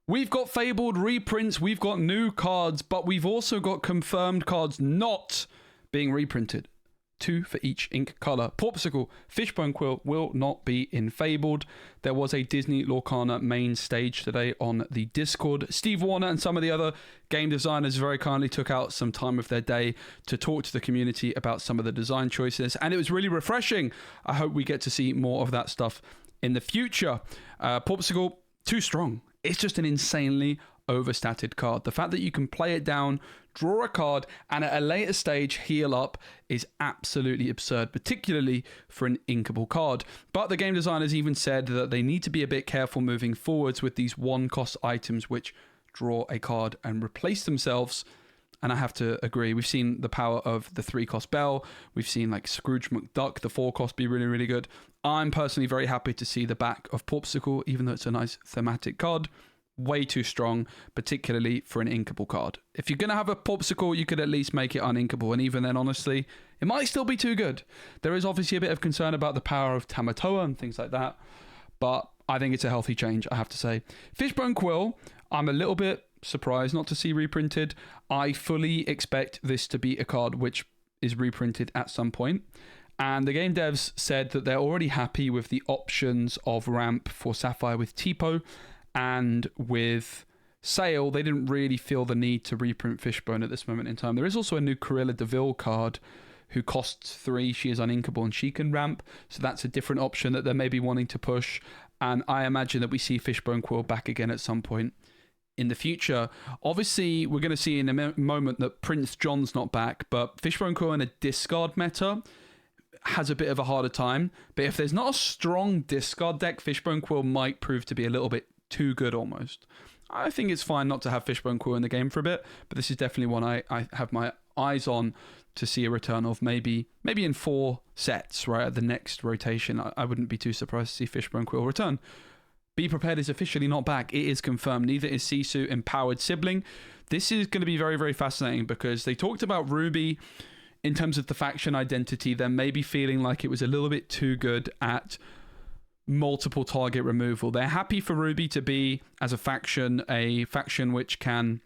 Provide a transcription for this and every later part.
We've got fabled reprints, we've got new cards, but we've also got confirmed cards not being reprinted. 2 for each ink color. Popsicle, Fishbone Quill will not be in Fabled. There was a Disney Lorcana main stage today on the Discord. Steve Warner and some of the other game designers very kindly took out some time of their day to talk to the community about some of the design choices, and it was really refreshing. I hope we get to see more of that stuff in the future. Popsicle, too strong. It's just an insanely overstated card. The fact that you can play it down, draw a card, and at a later stage heal up is absolutely absurd, particularly for an inkable card. But the game designers even said that they need to be a bit careful moving forwards with these one-cost items which draw a card and replace themselves. And I have to agree. We've seen the power of the 3-cost Bell. We've seen like Scrooge McDuck, the 4-cost, be really, really good. I'm personally very happy to see the back of Popsicle, even though it's a nice thematic card. Way too strong, particularly for an inkable card. If you're going to have a Popsicle, you could at least make it uninkable, and even then, honestly, it might still be too good. There is obviously a bit of concern about the power of Tamatoa and things like that, but I think it's a healthy change, I have to say. Fishbone Quill, I'm a little bit surprised not to see reprinted. I fully expect this to be a card which is reprinted at some point. And the game devs said that they're already happy with the options of ramp for Sapphire with Tipo, and with Sail, they didn't really feel the need to reprint Fishbone at this moment in time. There is also a new Corilla DeVille card who costs 3. She is uninkable and she can ramp, so that's a different option that they're maybe wanting to push. And I imagine that we see Fishbone Quill back again at some point in the future. Obviously, we're going to see in a moment that Prince John's not back, but Fishbone Quill in a discard meta has a bit of a harder time. But if there's not a strong discard deck, Fishbone Quill might prove to be a little bit too good almost. I think it's fine not to have Fishbone Quill in the game for a bit, but this is definitely one I have my eyes on to see a return of, maybe in 4 sets, right, at the next rotation. I wouldn't be too surprised to see Fishbone Quill return. Be Prepared is officially not back. It is confirmed. Neither is Sisu Empowered Sibling. This is going to be very, very fascinating because they talked about Ruby in terms of the faction identity. They're maybe feeling like it was a little bit too good at multiple target removal. They're happy for Ruby to be, as a faction which can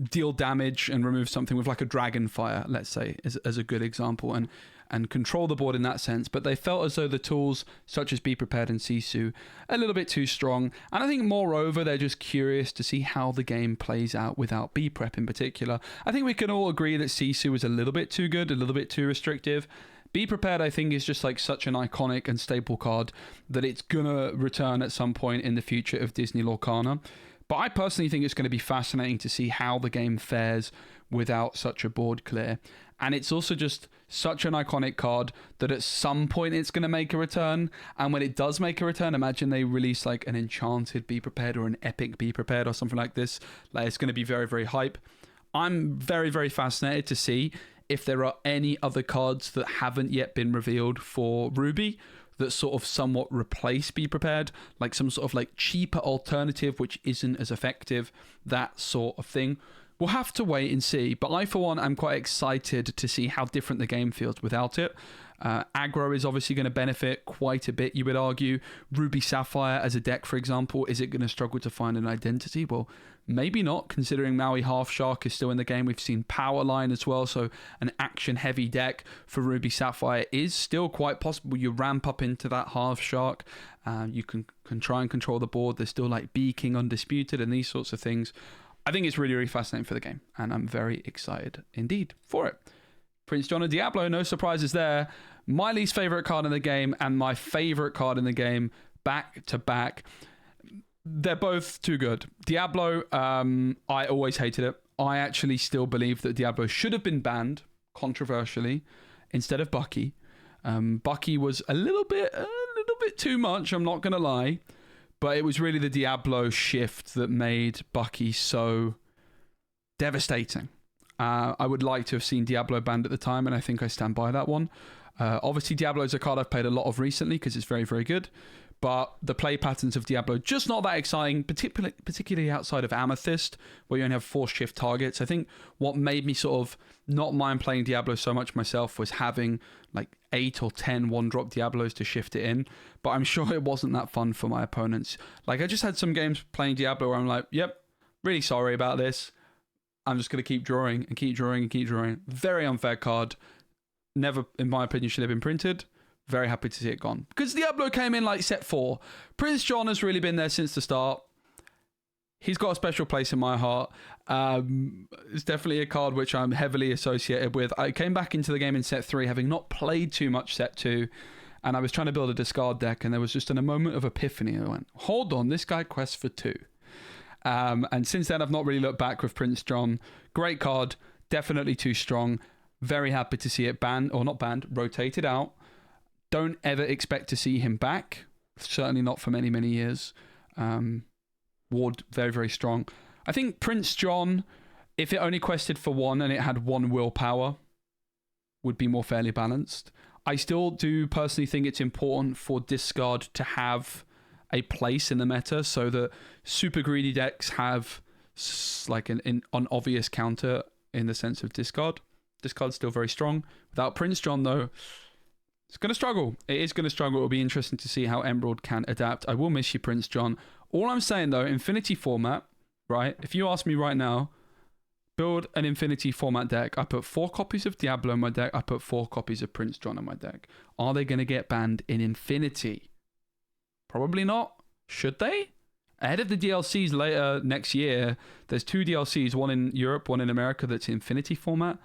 deal damage and remove something with like a Dragonfire, let's say, as a good example, and control the board in that sense. But they felt as though the tools such as Be Prepared and Sisu a little bit too strong. And I think moreover, they're just curious to see how the game plays out without B Prep in particular. I think we can all agree that Sisu is a little bit too good, a little bit too restrictive. Be Prepared, I think, is just like such an iconic and staple card that it's gonna return at some point in the future of Disney Lorcana. But I personally think it's going to be fascinating to see how the game fares without such a board clear. And it's also just such an iconic card that at some point it's going to make a return. And when it does make a return, imagine they release like an enchanted Be Prepared or an epic Be Prepared or something like this. Like, it's going to be very, very hype. I'm very, very fascinated to see if there are any other cards that haven't yet been revealed for Ruby that sort of somewhat replace Be Prepared, like some sort of like cheaper alternative which isn't as effective, that sort of thing. We'll have to wait and see, but I, for one, am quite excited to see how different the game feels without it. Aggro is obviously going to benefit quite a bit, you would argue. Ruby Sapphire as a deck, for example, is it going to struggle to find an identity? Well, maybe not, considering Maui Half Shark is still in the game. We've seen Powerline as well, so an action-heavy deck for Ruby Sapphire is still quite possible. You ramp up into that Half Shark. You can try and control the board. There's still like Bee King Undisputed and these sorts of things. I think it's really, really fascinating for the game, and I'm very excited indeed for it. Prince John and Diablo, no surprises there. My least favorite card in the game and my favorite card in the game back to back. They're both too good. Diablo, I always hated it. I actually still believe that Diablo should have been banned, controversially, instead of Bucky. Bucky was a little bit too much, I'm not going to lie. But it was really the Diablo shift that made Bucky so devastating. I would like to have seen Diablo banned at the time, and I think I stand by that one. Obviously, Diablo is a card I've played a lot of recently because it's very, very good. But the play patterns of Diablo, just not that exciting, particularly outside of Amethyst, where you only have 4 shift targets. I think what made me sort of not mind playing Diablo so much myself was having like 8 or 10 one-drop Diablos to shift it in, but I'm sure it wasn't that fun for my opponents. Like, I just had some games playing Diablo where I'm like, yep, really sorry about this. I'm just going to keep drawing and keep drawing and keep drawing. Very unfair card. Never, in my opinion, should have been printed. Very happy to see it gone. Because Diablo came in like set 4. Prince John has really been there since the start. He's got a special place in my heart. It's definitely a card which I'm heavily associated with. I came back into the game in set 3, having not played too much set 2, and I was trying to build a discard deck, and there was just a moment of epiphany. I went, hold on, this guy quests for 2. And since then, I've not really looked back with Prince John. Great card, definitely too strong. Very happy to see it banned, or not banned, rotated out. Don't ever expect to see him back. Certainly not for many, many years. Ward, very, very strong. I think Prince John, if it only quested for 1 and it had 1 willpower, would be more fairly balanced. I still do personally think it's important for discard to have a place in the meta so that super greedy decks have like an obvious counter in the sense of discard. Discard's still very strong. Without Prince John, though, it's going to struggle. It is going to struggle. It'll be interesting to see how Emerald can adapt. I will miss you, Prince John. All I'm saying, though, Infinity format, right? If you ask me right now, build an Infinity format deck. I put 4 copies of Diablo in my deck. I put 4 copies of Prince John in my deck. Are they going to get banned in Infinity? Probably not. Should they? Ahead of the DLCs later next year, there's 2 DLCs, one in Europe, one in America, that's Infinity format.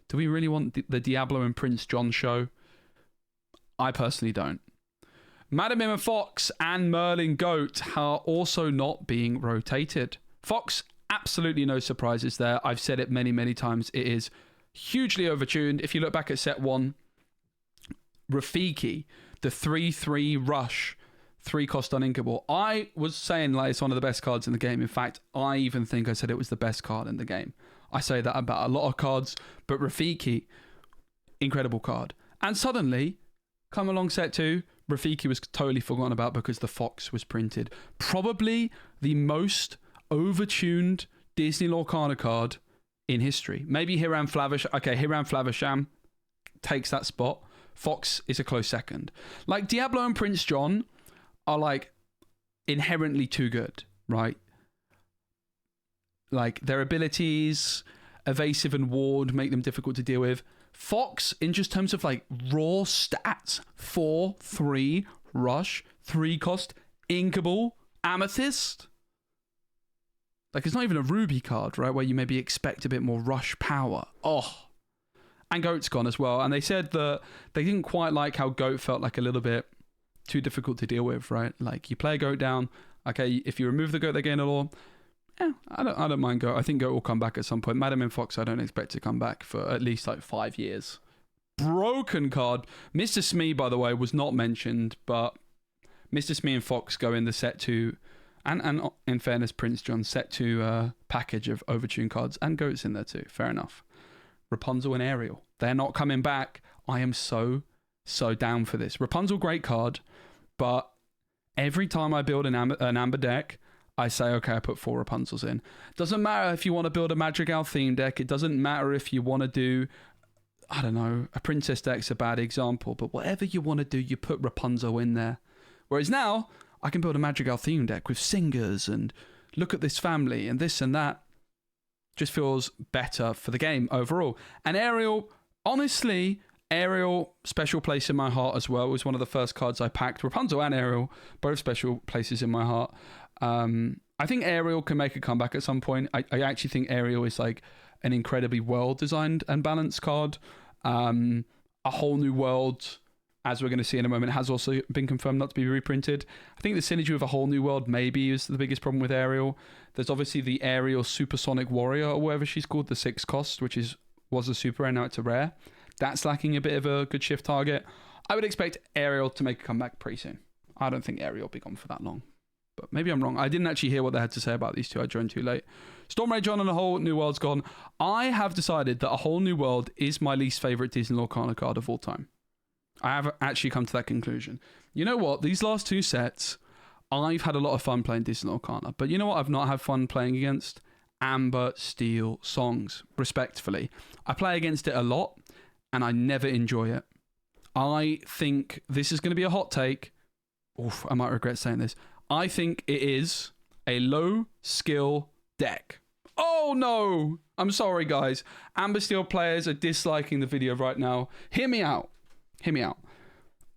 Do we really want the Diablo and Prince John show? I personally don't. Madam Emma Fox and Merlin Goat are also not being rotated. Fox, absolutely no surprises there. I've said it many, many times. It is hugely overtuned. If you look back at set 1, Rafiki, the 3/3 rush, 3-cost uninkable. I was saying like it's one of the best cards in the game. In fact, I even think I said it was the best card in the game. I say that about a lot of cards, but Rafiki, incredible card. And suddenly, come along set 2, Rafiki was totally forgotten about because the Fox was printed. Probably the most overtuned Disney Lorcana card in history. Maybe Hiram Flavisham. Okay, Hiram Flavisham takes that spot. Fox is a close second. Like Diablo and Prince John are like inherently too good, right? Like their abilities, evasive and ward, make them difficult to deal with. Fox, in just terms of like raw stats, 4/3 rush, 3-cost inkable amethyst. Like it's not even a ruby card, right? Where you maybe expect a bit more rush power. Oh, and Goat's gone as well. And they said that they didn't quite like how Goat felt like a little bit too difficult to deal with, right? Like you play a Goat down. Okay, if you remove the Goat, they gain a lore. Yeah, I don't mind Goat. I think Goat will come back at some point. Madam and Fox, I don't expect to come back for at least like 5 years. Broken card. Mr. Smee, by the way, was not mentioned, but Mr. Smee and Fox go in the set 2, and in fairness, Prince John, set 2 package of Overtuned cards, and Goat's in there too. Fair enough. Rapunzel and Ariel. They're not coming back. I am so down for this. Rapunzel, great card, but every time I build an Amber deck, I say, okay, I put 4 Rapunzels in. Doesn't matter if you want to build a Madrigal theme deck. It doesn't matter if you want to do, I don't know, a princess deck's a bad example, but whatever you want to do, you put Rapunzel in there. Whereas now, I can build a Madrigal theme deck with singers and look at this family and this and that. Just feels better for the game overall. And Ariel, honestly, Ariel, special place in my heart as well. It was one of the first cards I packed. Rapunzel and Ariel, both special places in my heart. I think Ariel can make a comeback at some point. I actually think Ariel is like an incredibly well-designed and balanced card. A whole new world, as we're going to see in a moment, has also been confirmed not to be reprinted. I think the synergy with a whole new world maybe is the biggest problem with Ariel. There's obviously the Ariel Supersonic Warrior, or whatever she's called, the 6-cost, which was a super rare, now it's a rare. That's lacking a bit of a good shift target. I would expect Ariel to make a comeback pretty soon. I don't think Ariel will be gone for that long. But maybe I'm wrong. I didn't actually hear what they had to say about these two. I joined too late. Storm Rage on and A Whole New World's gone. I have decided that A Whole New World is my least favourite Disney Lorcana card of all time. I have actually come to that conclusion. You know what? These last 2 sets, I've had a lot of fun playing Disney Lorcana. But you know what I've not had fun playing against? Amber Steel Songs, respectfully. I play against it a lot, and I never enjoy it. I think this is going to be a hot take. Oof, I might regret saying this. I think it is a low skill deck. Oh no! I'm sorry, guys. Amber Steel players are disliking the video right now. Hear me out. Hear me out.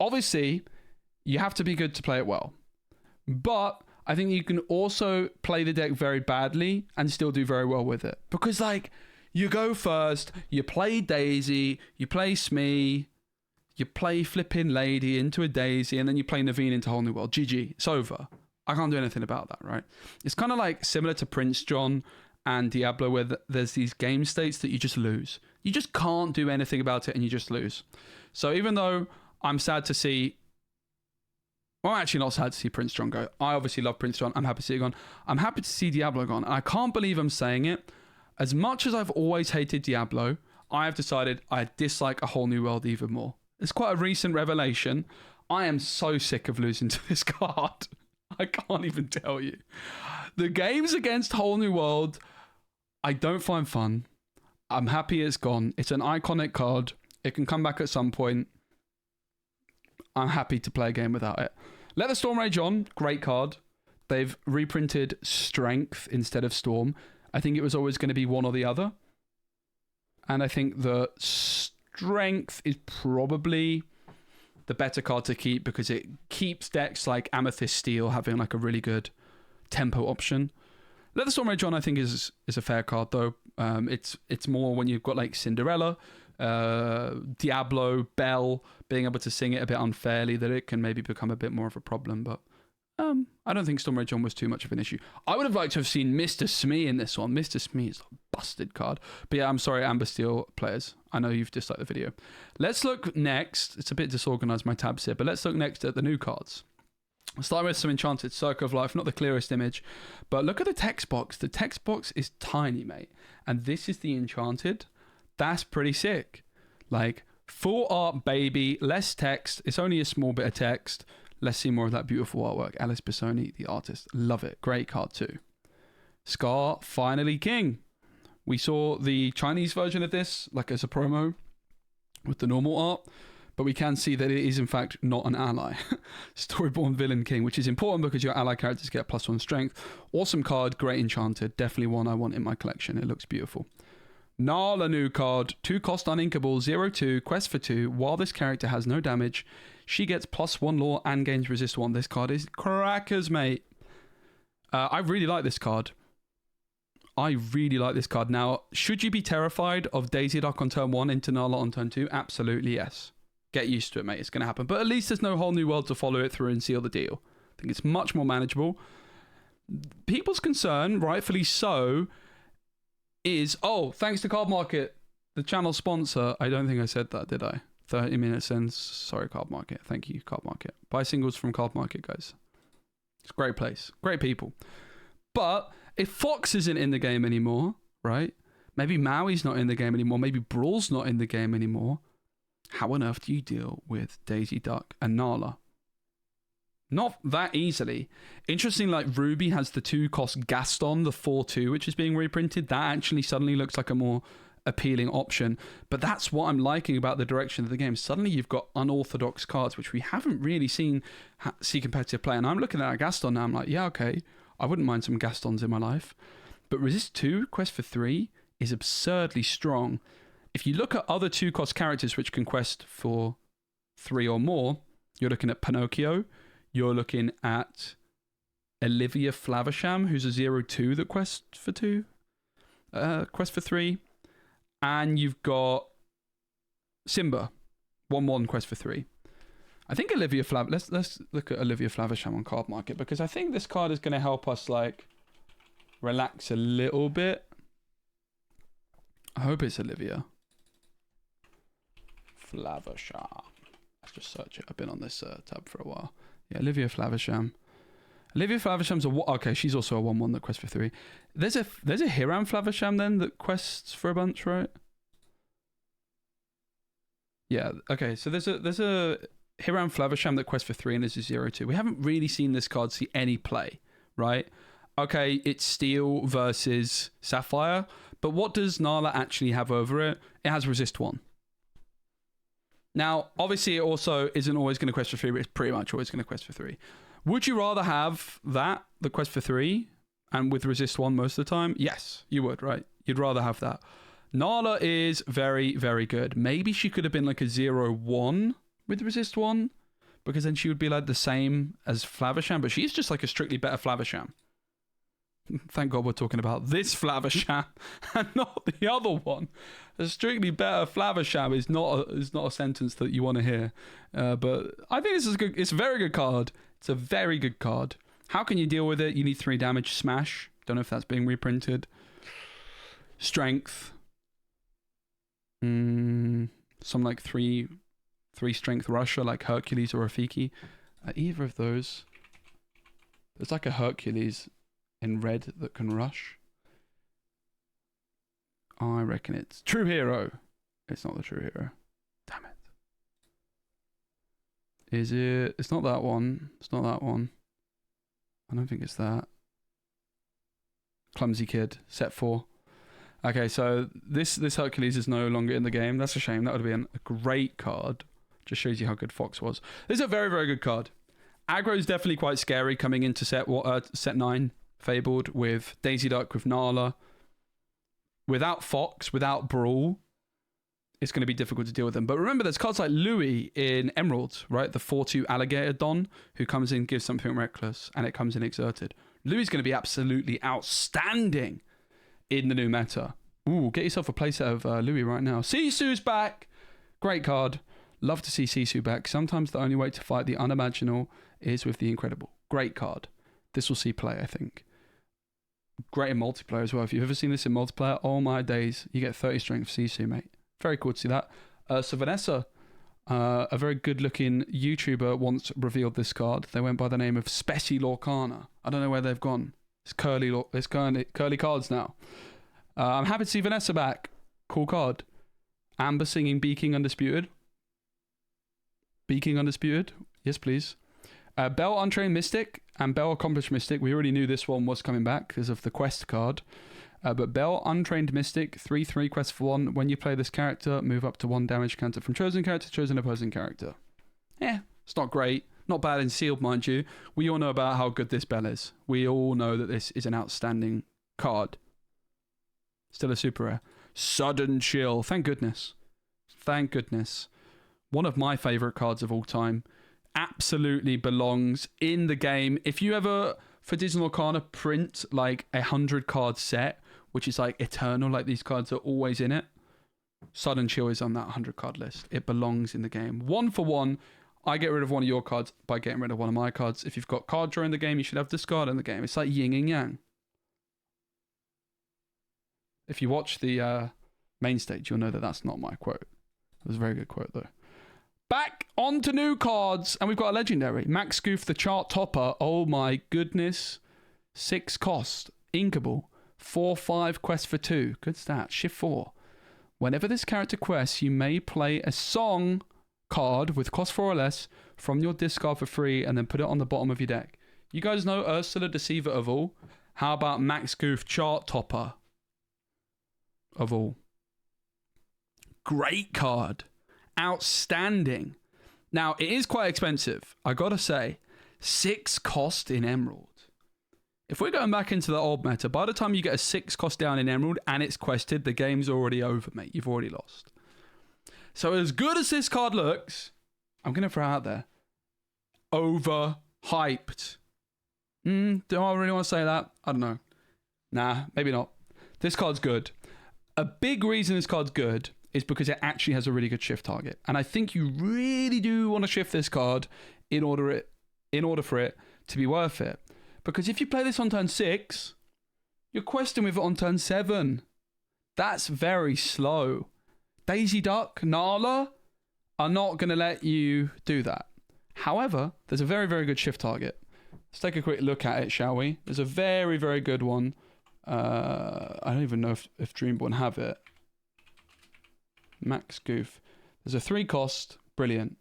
Obviously, you have to be good to play it well. But I think you can also play the deck very badly and still do very well with it. Because, like, you go first, you play Daisy, you play Smee, you play flipping Lady into a Daisy, and then you play Naveen into Whole New World. GG. It's over. I can't do anything about that, right? It's kind of like similar to Prince John and Diablo, where there's these game states that you just lose. You just can't do anything about it, and you just lose. So even though I'm sad to see... Well, I'm actually not sad to see Prince John go. I obviously love Prince John. I'm happy to see it gone. I'm happy to see Diablo gone. And I can't believe I'm saying it. As much as I've always hated Diablo, I have decided I dislike A Whole New World even more. It's quite a recent revelation. I am so sick of losing to this card. I can't even tell you. The games against Whole New World, I don't find fun. I'm happy it's gone. It's an iconic card. It can come back at some point. I'm happy to play a game without it. Let the Storm Rage on. Great card. They've reprinted Strength instead of Storm. I think it was always going to be one or the other. And I think the Strength is probably the better card to keep because it keeps decks like Amethyst Steel having like a really good tempo option. Let the Storm Rage on, I think, is a fair card though. It's more when you've got like Cinderella, Diablo, Belle, being able to sing it a bit unfairly, that it can maybe become a bit more of a problem. But I don't think Storm Rage on was too much of an issue. I would have liked to have seen Mr. Smee in this one. Mr. Smee is a busted card. But yeah, I'm sorry, Amber Steel players. I know you've disliked the video. Let's look next. It's a bit disorganized, my tabs here, but let's look next at the new cards. I'll start with some Enchanted Circle of Life, not the clearest image, but look at the text box. The text box is tiny, mate. And this is the Enchanted. That's pretty sick. Like, full art, baby, less text. It's only a small bit of text. Let's see more of that beautiful artwork. Alice Bissoni, the artist. Love it. Great card too. Scar, finally king. We saw the Chinese version of this, like as a promo, with the normal art. But we can see that it is, in fact, not an ally. Storyborn Villain King, which is important because your ally characters get +1 strength. Awesome card, great Enchanted. Definitely one I want in my collection. It looks beautiful. Nala new card. 2 cost uninkable, 0/2, quest for 2. While this character has no damage, she gets +1 lore and gains resist 1. This card is crackers, mate. I really like this card. I really like this card. Now, should you be terrified of Daisy Duck on turn 1 into Nala on turn 2? Absolutely, yes. Get used to it, mate. It's going to happen. But at least there's no Whole New World to follow it through and seal the deal. I think it's much more manageable. People's concern, rightfully so, is, oh, thanks to Card Market, the channel sponsor. I don't think I said that, did I? 30 minutes in. Sorry, Card Market. Thank you, Card Market. Buy singles from Card Market, guys. It's a great place. Great people. But if Fox isn't in the game anymore, right? Maybe Maui's not in the game anymore. Maybe Brawl's not in the game anymore. How on earth do you deal with Daisy Duck and Nala? Not that easily. Interesting, like Ruby has the 2 cost Gaston, the 4/2, which is being reprinted. That actually suddenly looks like a more appealing option. But that's what I'm liking about the direction of the game. Suddenly you've got unorthodox cards, which we haven't really seen see competitive play. And I'm looking at Gaston now. I'm like, yeah, okay. I wouldn't mind some Gastons in my life. But Resist 2, Quest for 3 is absurdly strong. If you look at other 2 cost characters which can quest for 3 or more, you're looking at Pinocchio. You're looking at Olivia Flaversham, who's a 0/2 that quests for 2. Quest for 3. And you've got Simba, 1/1 quest for 3. I think Olivia let's look at Olivia Flaversham on Card Market, because I think this card is going to help us like relax a little bit. I hope it's Olivia Flaversham. Let's just search it. I've been on this tab for a while. Yeah, Olivia Flaversham. Olivia Flaversham's okay. She's also a 1/1 that quests for 3. There's a Hiram Flaversham then that quests for a bunch, right? Yeah. Okay. So there's a Hiram Flaversham that quests for 3 and is a 0/2. We haven't really seen this card see any play, right? Okay, it's Steel versus Sapphire, but what does Nala actually have over it? It has resist 1. Now, obviously, it also isn't always going to quest for 3, but it's pretty much always going to quest for 3. Would you rather have that, the quest for 3, and with resist 1 most of the time? Yes, you would, right? You'd rather have that. Nala is very, very good. Maybe she could have been like a 0-1 with resist 1, because then she would be like the same as Flavisham, but she's just like a strictly better Flavisham. Thank God we're talking about this Flavisham and not the other one. A strictly better Flavisham is not a sentence that you want to hear. But I think this is good. It's a very good card. It's a very good card. How can you deal with it? You need 3 damage. Smash. Don't know if that's being reprinted. Strength. Some like 3 strength rusher like Hercules or Rafiki. Either of those. There's like a Hercules in red that can rush. I reckon it's True Hero. It's not the True Hero. Damn it. Is it? It's not that one. It's not that one. I don't think it's that. Clumsy Kid. Set 4. Okay, so this Hercules is no longer in the game. That's a shame. That would have been a great card. Just shows you how good Fox was. This is a very, very good card. Aggro is definitely quite scary coming into set 9. Fabled with Daisy Duck, with Nala. Without Fox, without Brawl, it's going to be difficult to deal with them. But remember, there's cards like Louis in Emerald, right? The 4/2 Alligator Don, who comes in, gives something reckless, and it comes in exerted. Louis is going to be absolutely outstanding in the new meta. Ooh, get yourself a playset of Louis right now. Sisu's back! Great card. Love to see Sisu back. Sometimes the only way to fight the unimaginable is with the incredible. Great card. This will see play, I think. Great in multiplayer as well. If you've ever seen this in multiplayer, oh my days, you get 30 strength Sisu, mate. Very cool to see that. So Vanessa, a very good looking YouTuber, once revealed this card. They went by the name of Speci Lorcana. I don't know where they've gone. It's curly cards now. I'm happy to see Vanessa back. Cool card. Amber singing Beaking Undisputed. Beaking Undisputed. Yes, please. Bell Untrained Mystic and Bell Accomplished Mystic. We already knew this one was coming back because of the quest card. But Bell Untrained Mystic, 3/3 quest for 1. When you play this character, move up to 1 damage counter from chosen character to chosen opposing character. It's not great. Not bad in sealed, mind you. We all know about how good this Bell is. We all know that this is an outstanding card. Still a super rare. Sudden Chill. Thank goodness. Thank goodness. One of my favourite cards of all time. Absolutely belongs in the game. If you ever, for Disney Lorcana, print like 100 card set, which is like eternal, like these cards are always in it, Sudden Chill is on that 100 card list. It belongs in the game. 1 for 1. I get rid of one of your cards by getting rid of one of my cards. If you've got card draw in the game, you should have discard in the game. It's like yin and yang. If you watch the main stage, you'll know that that's not my quote. It was a very good quote, though. Back on to new cards, and we've got a legendary. Max Goof, the chart topper. Oh my goodness. 6 cost. Inkable. 4/5 quest for 2. Good stat. Shift 4. Whenever this character quests, you may play a song card with cost 4 or less from your discard for free and then put it on the bottom of your deck. You guys know Ursula, Deceiver of all. How about Max Goof, chart topper of all? Great card. Outstanding. Now, it is quite expensive. I gotta say, 6 cost in Emerald. If we're going back into the old meta, by the time you get a 6 cost down in Emerald and it's quested, the game's already over, mate. You've already lost. So as good as this card looks, I'm gonna throw out there, overhyped. Do I really want to say that? I don't know. Nah, maybe not. This card's good. A big reason this card's good is because it actually has a really good shift target. And I think you really do want to shift this card in order for it to be worth it. Because if you play this on turn 6, you're questing with it on turn 7. That's very slow. Daisy Duck, Nala are not going to let you do that. However, there's a very, very good shift target. Let's take a quick look at it, shall we? There's a very, very good one. I don't even know if Dreamborn have it. Max Goof. There's a 3 cost. Brilliant.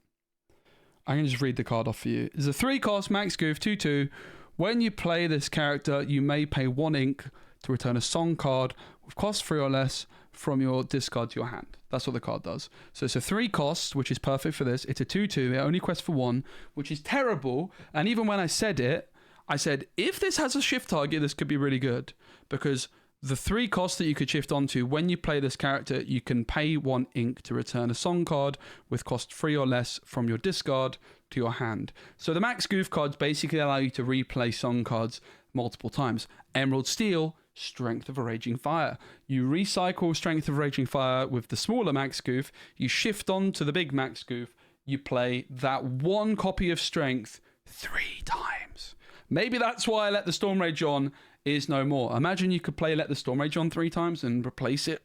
I can just read the card off for you. There's a 3 cost Max Goof 2/2. When you play this character, you may pay 1 ink to return a song card with cost 3 or less from your discard to your hand. That's what the card does. So it's a 3 cost, which is perfect for this. It's a 2/2. It only quests for 1, which is terrible. And even when I said it, I said, if this has a shift target, this could be really good. Because the 3 costs that you could shift onto, when you play this character, you can pay 1 ink to return a song card with cost 3 or less from your discard to your hand. So the max goof cards basically allow you to replay song cards multiple times. Emerald Steel, Strength of a Raging Fire. You recycle Strength of a Raging Fire with the smaller max goof, you shift on to the big max goof, you play that 1 copy of Strength 3 times. Maybe that's why Let the Storm Rage On is no more. Imagine you could play Let the Storm Rage On 3 times and replace it.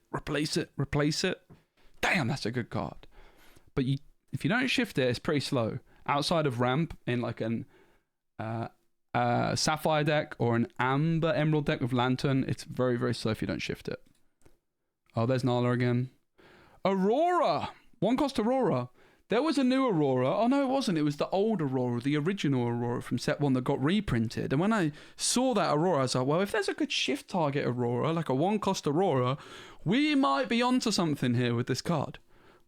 Damn, that's a good card. But if you don't shift it, it's pretty slow. Outside of ramp in like an Sapphire deck or an Amber Emerald deck with Lantern, it's very, very slow if you don't shift it. Oh, there's Nala again. Aurora! 1 cost Aurora. There was a new Aurora. Oh, no, it wasn't. It was the old Aurora, the original Aurora from set 1 that got reprinted. And when I saw that Aurora, I was like, well, if there's a good shift target Aurora, like a 1 cost Aurora, we might be onto something here with this card.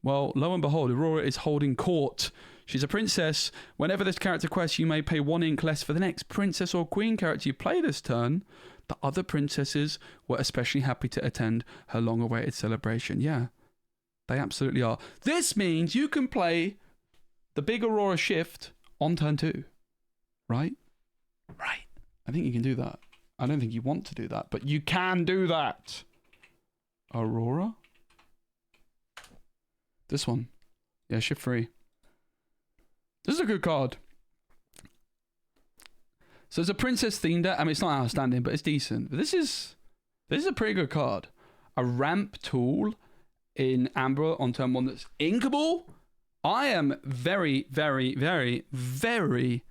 Well, lo and behold, Aurora is holding court. She's a princess. Whenever this character quests, you may pay 1 ink less for the next princess or queen character you play this turn. The other princesses were especially happy to attend her long-awaited celebration. Yeah, they absolutely are. This means you can play the big Aurora shift on turn 2. Right? Right. I think you can do that. I don't think you want to do that, but you can do that. Aurora? This one. Yeah, shift 3. This is a good card. So it's a princess themed deck. I mean, it's not outstanding, but it's decent. But this is a pretty good card. A ramp tool in Amber on turn 1 that's inkable. I am very, very, very, very,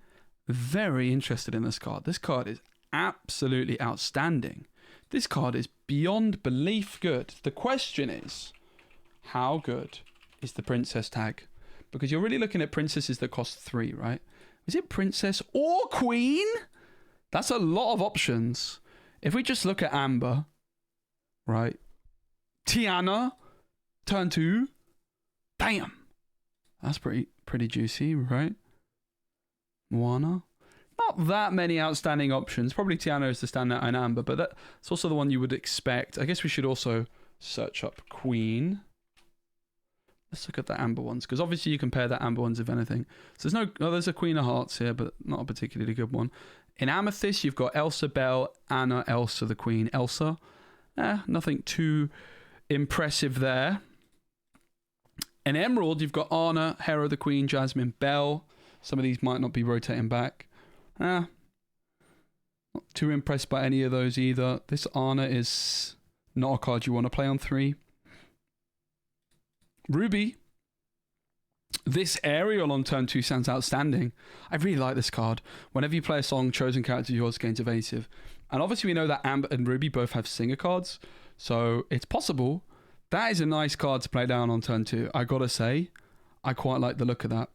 very interested in this card. This card is absolutely outstanding. This card is beyond belief good. The question is, how good is the princess tag? Because you're really looking at princesses that cost 3, right? Is it princess or queen? That's a lot of options. If we just look at Amber, right? Tiana, turn 2. Damn. That's pretty juicy, right? Moana. Not that many outstanding options. Probably Tiana is the standout in Amber, but that's also the one you would expect. I guess we should also search up queen. Let's look at the Amber ones, because obviously you compare the Amber ones, if anything. So there's a Queen of Hearts here, but not a particularly good one. In Amethyst, you've got Elsa Belle, Anna, Elsa the Queen. Elsa, nothing too impressive there. In Emerald, you've got Anna, Hera the Queen, Jasmine, Belle. Some of these might not be rotating back. Not too impressed by any of those either. This Anna is not a card you want to play on 3. Ruby. This Ariel on turn 2 sounds outstanding. I really like this card. Whenever you play a song, chosen character of yours gains evasive. And obviously we know that Amber and Ruby both have singer cards, so it's possible. That is a nice card to play down on turn 2. I gotta say, I quite like the look of that.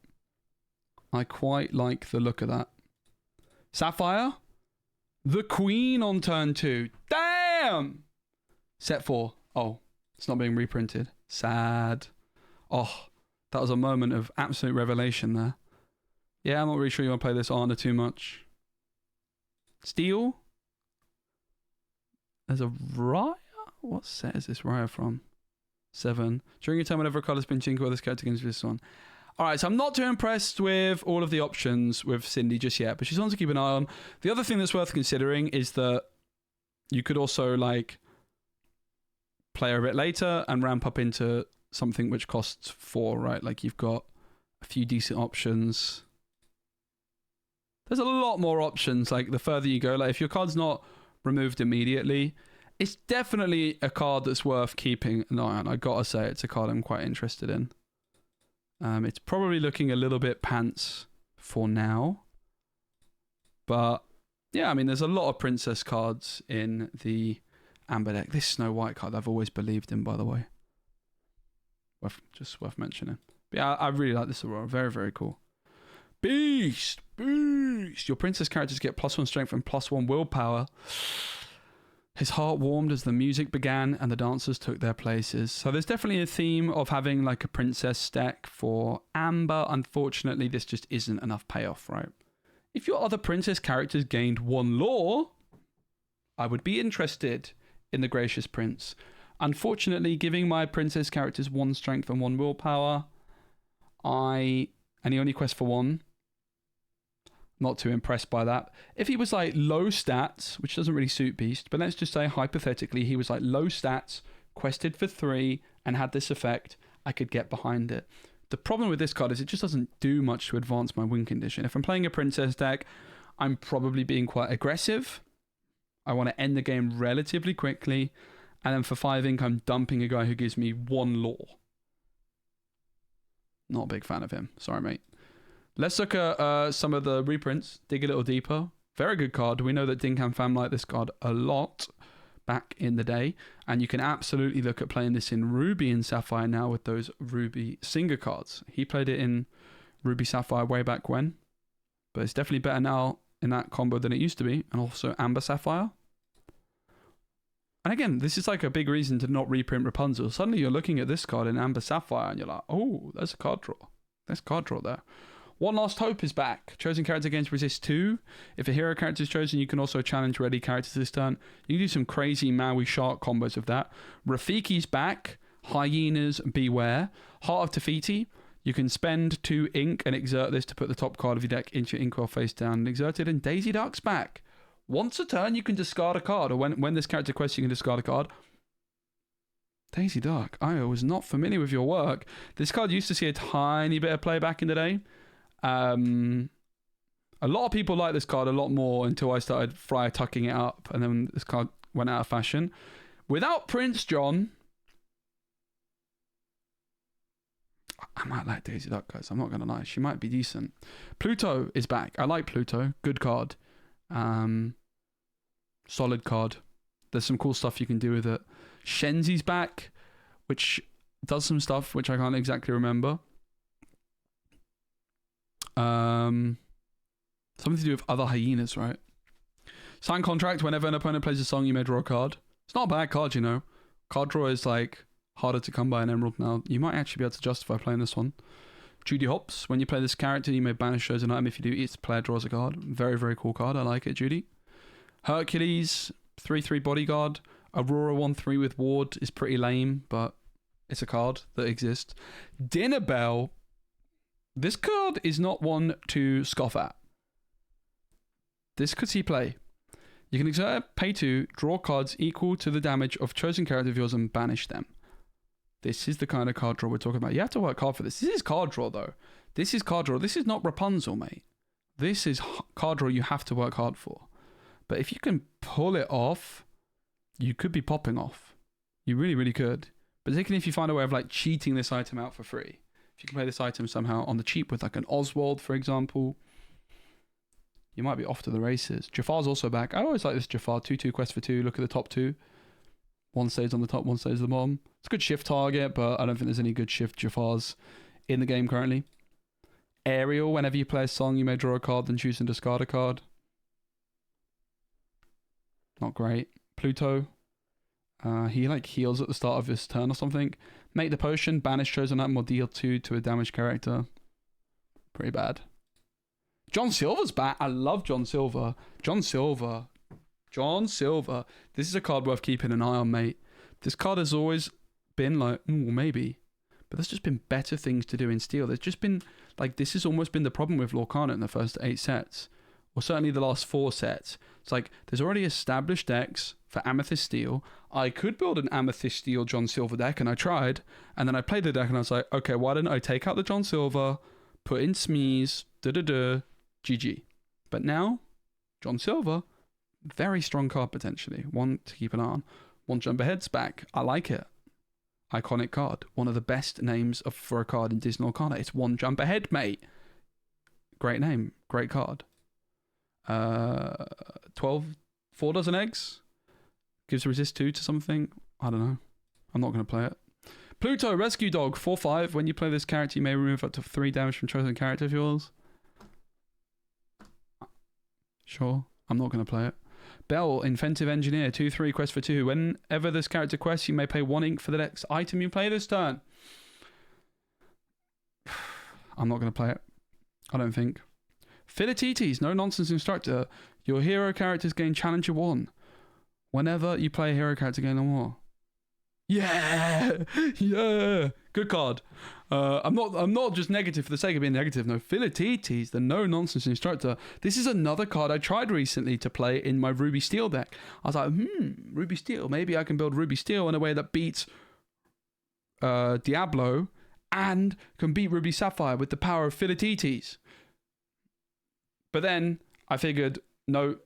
Sapphire. The Queen on turn 2. Damn! Set 4. Oh, it's not being reprinted. Sad. Oh, that was a moment of absolute revelation there. Yeah, I'm not really sure you want to play this Anna too much. Steel. There's a Raya? What set is this Raya from? 7. During your time, whenever a card has been jingled, this character gains this one. Alright, so I'm not too impressed with all of the options with Cindy just yet, but she's one to keep an eye on. The other thing that's worth considering is that you could also, like, play her a bit later and ramp up into something which costs 4, right? Like, you've got a few decent options. There's a lot more options, like, the further you go. Like, if your card's not removed immediately, it's definitely a card that's worth keeping an eye on. I gotta say, it's a card I'm quite interested in. It's probably looking a little bit pants for now. But, yeah, I mean, there's a lot of princess cards in the Amber deck. This Snow White card I've always believed in, by the way. Just worth mentioning. But yeah, I really like this Aurora. Very, very cool. Beast! Your princess characters get +1 strength and +1 willpower. His heart warmed as the music began and the dancers took their places. So there's definitely a theme of having like a princess deck for Amber. Unfortunately, this just isn't enough payoff, right? If your other princess characters gained 1 lore, I would be interested in the Gracious Prince. Unfortunately, giving my princess characters 1 strength and 1 willpower, and he only quests for 1. Not too impressed by that. If he was like low stats, which doesn't really suit Beast, but let's just say hypothetically he was like low stats, quested for 3, and had this effect, I could get behind it. The problem with this card is it just doesn't do much to advance my win condition. If I'm playing a princess deck, I'm probably being quite aggressive. I want to end the game relatively quickly, and then for 5 ink, I'm dumping a guy who gives me 1 lore. Not a big fan of him. Sorry, mate. Let's look at some of the reprints, dig a little deeper. Very good card. We know that Dinkham fam liked this card a lot back in the day, and you can absolutely look at playing this in Ruby and Sapphire now with those Ruby Singer cards. He played it in Ruby Sapphire way back when, but it's definitely better now in that combo than it used to be, and also Amber Sapphire. And again, this is like a big reason to not reprint Rapunzel. Suddenly you're looking at this card in Amber Sapphire and you're like, oh, there's a card draw. There's card draw there. One Last Hope is back. Chosen character gains resist 2. If a hero character is chosen, you can also challenge ready characters this turn. You can do some crazy Maui Shark combos with that. Rafiki's back. Hyenas, beware. Heart of Tafiti. You can spend 2 ink and exert this to put the top card of your deck into your Inkwell face down and exert it. And Daisy Duck's back. Once a turn, you can discard a card, or when this character quests, you can discard a card. Daisy Duck, I was not familiar with your work. This card used to see a tiny bit of play back in the day. A lot of people like this card a lot more until I started Friar tucking it up, and then this card went out of fashion. Without Prince John, I might like Daisy Duck, guys. I'm not going to lie. She might be decent. Pluto is back. I like Pluto. Good card. Solid card. There's some cool stuff you can do with it. Shenzi's back, which does some stuff which I can't exactly remember. Something to do with other hyenas, right? Sign contract. Whenever an opponent plays a song, you may draw a card. It's not a bad card, you know. Card draw is like harder to come by in Emerald now. You might actually be able to justify playing this one. Judy Hops. When you play this character, you may banish shows an item. If you do, each player draws a card. Very, very cool card. I like it, Judy. Hercules. 3/3 bodyguard. Aurora 1/3 with ward is pretty lame, but it's a card that exists. Dinner Bell. This card is not one to scoff at. This could see play. You can exert pay 2, draw cards equal to the damage of chosen character of yours and banish them. This is the kind of card draw we're talking about. You have to work hard for this. This is card draw, though. This is card draw. This is not Rapunzel, mate. This is card draw you have to work hard for. But if you can pull it off, you could be popping off. You really, really could. Particularly if you find a way of like cheating this item out for free. If you can play this item somehow on the cheap with like an Oswald, for example, you might be off to the races. Jafar's also back. I always like this Jafar. 2/2 quest for 2. Look at the top 2. One stays on the top, one stays on the bottom. It's a good shift target, but I don't think there's any good shift Jafars in the game currently. Ariel, whenever you play a song, you may draw a card, then choose and discard a card. Not great. Pluto. He like heals at the start of his turn or something. Make the potion, banish chosen item, or deal 2 to a damaged character. Pretty bad. John Silver's back. I love John Silver. John Silver. This is a card worth keeping an eye on, mate. This card has always been like, ooh, maybe. But there's just been better things to do in Steel. There's just been, like, this has almost been the problem with Lorcana in the first 8 sets. Or certainly the last 4 sets. It's like, there's already established decks for Amethyst Steel. I could build an Amethyst Steel John Silver deck, and I tried. And then I played the deck, and I was like, okay, why didn't I take out the John Silver, put in Smees, GG. But now, John Silver, very strong card potentially. One to keep an eye on. One Jump Ahead's back. I like it. Iconic card. One of the best names for a card in Disney Lorcana. It's One Jump Ahead, mate. Great name. Great card. 4 dozen eggs. Gives resist 2 to something. I don't know. I'm not going to play it. Pluto, Rescue Dog, 4/5. When you play this character, you may remove up to 3 damage from chosen character of yours. Sure. I'm not going to play it. Bell, Inventive Engineer, 2/3, quest for 2. Whenever this character quests, you may pay 1 ink for the next item you play this turn. I'm not going to play it. I don't think. Philatites, no nonsense instructor. Your hero characters gain Challenger 1. Whenever you play a hero character, gain 1 more. Yeah! Yeah! Good card. I'm not just negative for the sake of being negative. No, Philatites, the no nonsense instructor. This is another card I tried recently to play in my Ruby Steel deck. I was like, Ruby Steel. Maybe I can build Ruby Steel in a way that beats Diablo and can beat Ruby Sapphire with the power of Philatites. But then I figured, no,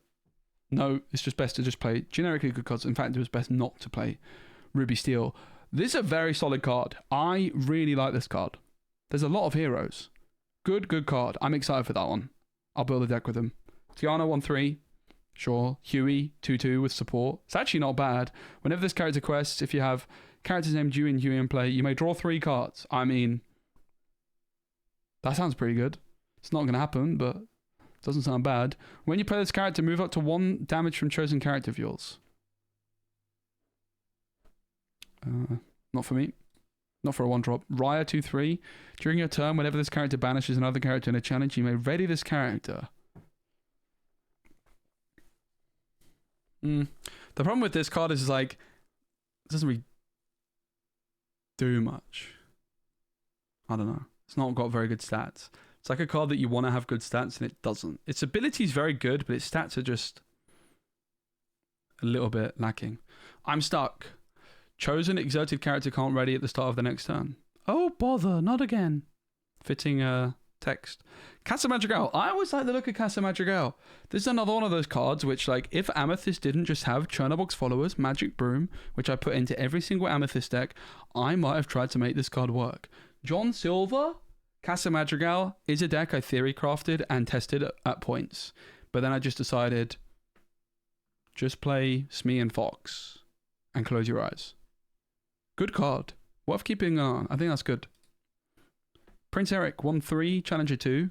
it's just best to just play generically good cards. In fact, it was best not to play Ruby Steel. This is a very solid card. I really like this card. There's a lot of heroes. Good card. I'm excited for that one. I'll build a deck with him. Tiana 1/3. Sure. Huey 2/2 with support. It's actually not bad. Whenever this character quests, if you have characters named Huey and Huey in play, you may draw 3 cards. I mean, that sounds pretty good. It's not going to happen, but it doesn't sound bad. When you play this character, move up to 1 damage from chosen character of yours. Not for me. Not for a 1-drop. Raya 2/3. During your turn, whenever this character banishes another character in a challenge, you may ready this character. The problem with this card is like, it doesn't really do much. I don't know. It's not got very good stats. It's like a card that you want to have good stats and it doesn't. Its ability is very good, but its stats are just a little bit lacking. I'm stuck. Chosen exerted character can't ready at the start of the next turn. Oh, bother, not again. Fitting text. Casa Madrigal. I always like the look of Casa Madrigal. This is another one of those cards which, like, if Amethyst didn't just have Chernobog's Followers, Magic Broom, which I put into every single Amethyst deck, I might have tried to make this card work. John Silver, Casa Madrigal is a deck I theory crafted and tested at points. But then I just decided, just play Smee and Fox and close your eyes. Good card. Worth keeping on. I think that's good. Prince Eric 1/3, Challenger 2.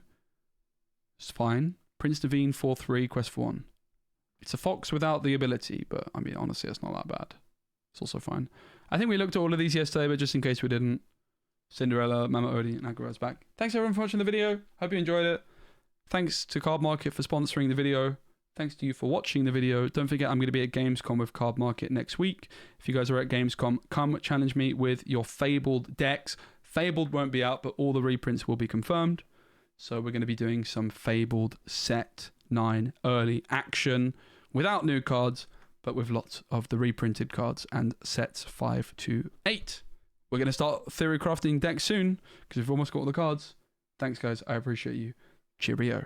It's fine. Prince Naveen 4/3, Quest for 1. It's a Fox without the ability, but I mean, honestly, it's not that bad. It's also fine. I think we looked at all of these yesterday, but just in case we didn't, Cinderella, Mama Odie, and Agara's back. Thanks everyone for watching the video. Hope you enjoyed it. Thanks to Card Market for sponsoring the video. Thanks to you for watching the video. Don't forget, I'm going to be at Gamescom with Card Market next week. If you guys are at Gamescom, come challenge me with your Fabled decks. Fabled won't be out, but all the reprints will be confirmed. So we're going to be doing some Fabled Set 9 early action without new cards, but with lots of the reprinted cards and sets 5 to 8. We're going to start theory crafting decks soon because we've almost got all the cards. Thanks, guys. I appreciate you. Cheerio.